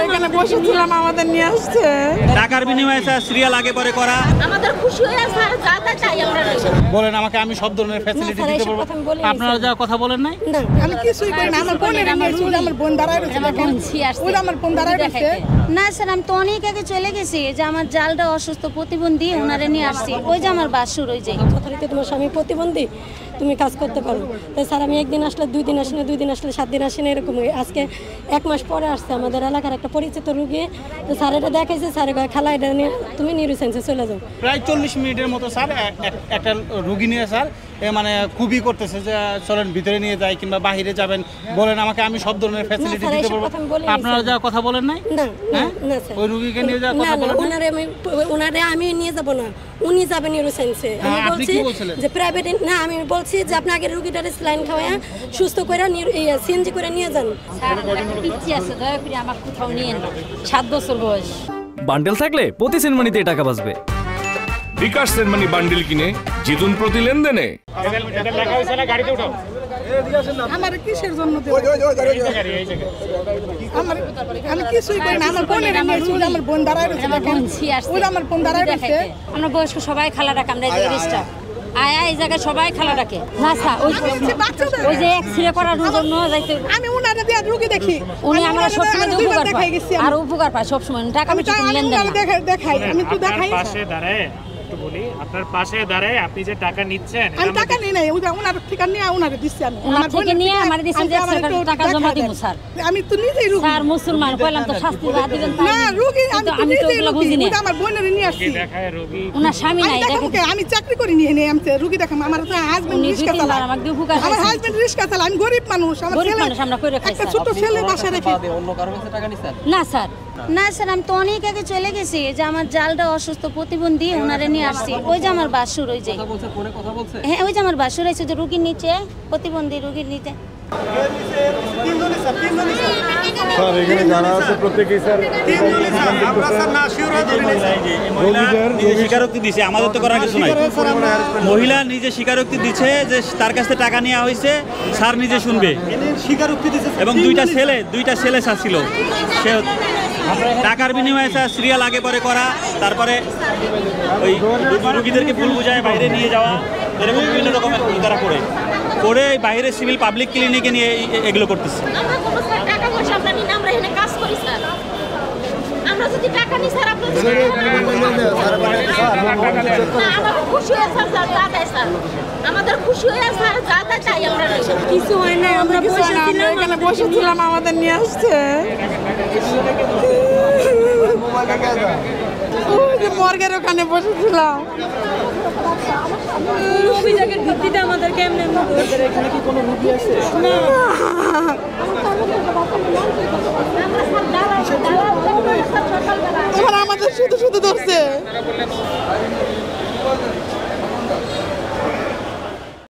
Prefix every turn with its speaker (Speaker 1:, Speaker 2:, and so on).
Speaker 1: এখানে বসেছিলাম, আমাদের নিয়ে আসছে
Speaker 2: টাকার বিনিময়ে স্যার সিরিয়াল আগে পরে করা।
Speaker 3: আমাদের খুশি হয়ে স্যার যা তা চাই আমরা।
Speaker 2: বলেন আমাকে, আমি সব ধরনের ফ্যাসিলিটি দিতে পারবো। আপনারা যা কথা বলেন নাই,
Speaker 1: আমি কিছুই করি না। আমার বোনের আমার বোন দাঁড়ায় রয়েছে, আমার বোন দাঁড়ায় রয়েছে।
Speaker 3: না স্যার, আমি তো অনেক আগে চলে গেছি। যে আমার জালটা অসুস্থ প্রতিবন্ধী, ওনারে নিয়ে আসছি। ওই যে আমার বাসুর, ওই যে
Speaker 4: যথারীতি তোমার স্বামী প্রতিবন্ধী, তুমি কাজ করতে পারো। তাই স্যার আমি একদিন আসলে 2 দিন আসি না, 2 দিন আসলে 7 দিন আসি না, এরকম। আজকে 1 মাস পরে আসছে আমাদের এলাকার একটা পরিচিত রুগী। তো স্যার এটা দেখাইছে, স্যার খালা এটা নিয়ে তুমি নিউরোসায়েন্সে চলে যাও।
Speaker 2: প্রায় 40 মিনিটের মতো স্যার একটা রুগী নিয়ে স্যার মানে খুবই করতেছে যে চলেন ভিতরে নিয়ে যাই কিংবা বাহিরে যাবেন। বলেন আমাকে, আমি সব ধরনের ফ্যাসিলিটি দিতে পারবো। আপনারা যা কথা বলেন নাই,
Speaker 4: না না স্যার,
Speaker 2: ওই রুগীকে নিয়ে যাওয়ার কথা বলেন না।
Speaker 4: ওনারে আমি নিয়ে যাব না, উনি যাবেন নিউরোসায়েন্সে। আমি বলছি যে প্রাইভেট না, আমি বলছি যে আপনি আগে রুগীটারে স্যালাইন খাওয়া সুস্থ করে সিএনজি করে নিয়ে যান।
Speaker 3: পিচ্ছি আছে, দয়া করে আমার কোথাও নিয়ে না। 7 বছর বয়স।
Speaker 5: বান্ডেল থাকলে প্রতি সেনমানিতে টাকা বাঁচবে।
Speaker 6: বিকাশ সেনমানি বান্ডেল কিনে জিতুন প্রতি লেনদেনে।
Speaker 1: আমার কিসের জন্য আমি কিছুই করি না। আমার বোনের আমার বোন দাঁড়ায় রয়েছে, আমার বোন দাঁড়ায় রয়েছে।
Speaker 3: আমরা বয়স্ক সবাই খালা ডাকে, আমরা এই জায়গায় সবাই খালা ডাকে। না স্যার, ওই যে এক্সরে করার জন্য যাইতে
Speaker 1: আমি উনারে দিয়ে রুগী দেখি,
Speaker 3: উনি আমরা সবসময় উপকার পাই আর উপকার পাই সবসময়। টাকা পয়সা লেনদেন
Speaker 1: দেখাই, আমি তো দেখাই।
Speaker 7: পাশে দাঁড়ায় একটু বলি, আপনার পাশে দাঁড়ায় আপনি যে টাকা নিচ্ছেন,
Speaker 1: আমি টাকা নিই নাই, ওনার ঠিকানা নিয়ে ওনারে দিচ্ছি। আমি
Speaker 3: ওনার থেকে নিয়ে আমার দিছি যে টাকা জমা দিব স্যার।
Speaker 1: আমি তো নিজেই রুগী
Speaker 3: স্যার, মুসলমান কইলাম তো শাস্তি যা দিবেন
Speaker 1: না। রুগী আমি তো
Speaker 3: এগুলো বুঝি না।
Speaker 1: আমার বোনের নিয়ে আসছি।
Speaker 7: দেখায় রোগী
Speaker 3: ওনার স্বামী নাই,
Speaker 1: দেখো আমি চাকরি করি নিয়ে নেই, আমি রুগী দেখাম। আমার তো হাজবেন্ড রিক্সা চালায়,
Speaker 3: আমাকে উপকার
Speaker 1: আমার হাজবেন্ড রিক্সা চালায়। আমি গরিব মানুষ, আমার
Speaker 3: গরিব
Speaker 1: ছেলে
Speaker 3: মানুষ, আমরা কইরা খাই
Speaker 1: একটা ছোট ছেলে বাসা রেখে।
Speaker 3: না স্যার, না স্যার, আমি তো অনেক আগে চলে গেছি। যে আমার জালটা অসুস্থ প্রতিবন্ধী, ওনারে নিয়ে আসছি। ওই যে আমার বাসুর, ওই যে হ্যাঁ, ওই যে আমার বাসুর আছে, যে রুগীর নিচে, প্রতিবন্ধী রুগীর নিচে।
Speaker 2: স্বীকারোক্তি দিছে, আমাদের তো করার কিছু নাই। মহিলা নিজে স্বীকারোক্তি দিচ্ছে যে তার কাছে টাকা নেওয়া হয়েছে, স্যার নিজে শুনবে। স্বীকারোক্তি দিচ্ছে এবং দুইটা ছেলে স্যার ছিল। সে টাকার বিনিময়ে স্যার সিরিয়াল আগে পরে করা, তারপরে ওই রুগীদেরকে ভুল বুঝায় বাইরে নিয়ে যাওয়া, এরকম বিভিন্ন রকমের তারা করে বাইরে সিভিল পাবলিক ক্লিনিকে নিয়ে এগুলো করতেছে।
Speaker 3: আমরা কোনো স্যার টাকা পয়সা আমরা নিই না, আমরা এখানে কাজ করি স্যার। আমরা যদি টাকা নিই স্যার, আপনাদের আমাদের খুশি হয়ে স্যার যা দেয় স্যার, আমাদের খুশি হয়ে স্যার যা তা চাই আমরা।
Speaker 4: কিছু হয় না, আমরা
Speaker 1: এখানে বসেছিলাম, আমাদের নিয়ে আসছে। মর্গের ওখানে বসেছিলাম।
Speaker 4: অভিযোগের ভিত্তিতে আমাদের কেমনে এখানে কি কোনো রুগী আছে না?
Speaker 1: আমাদের শুধু ধরছে।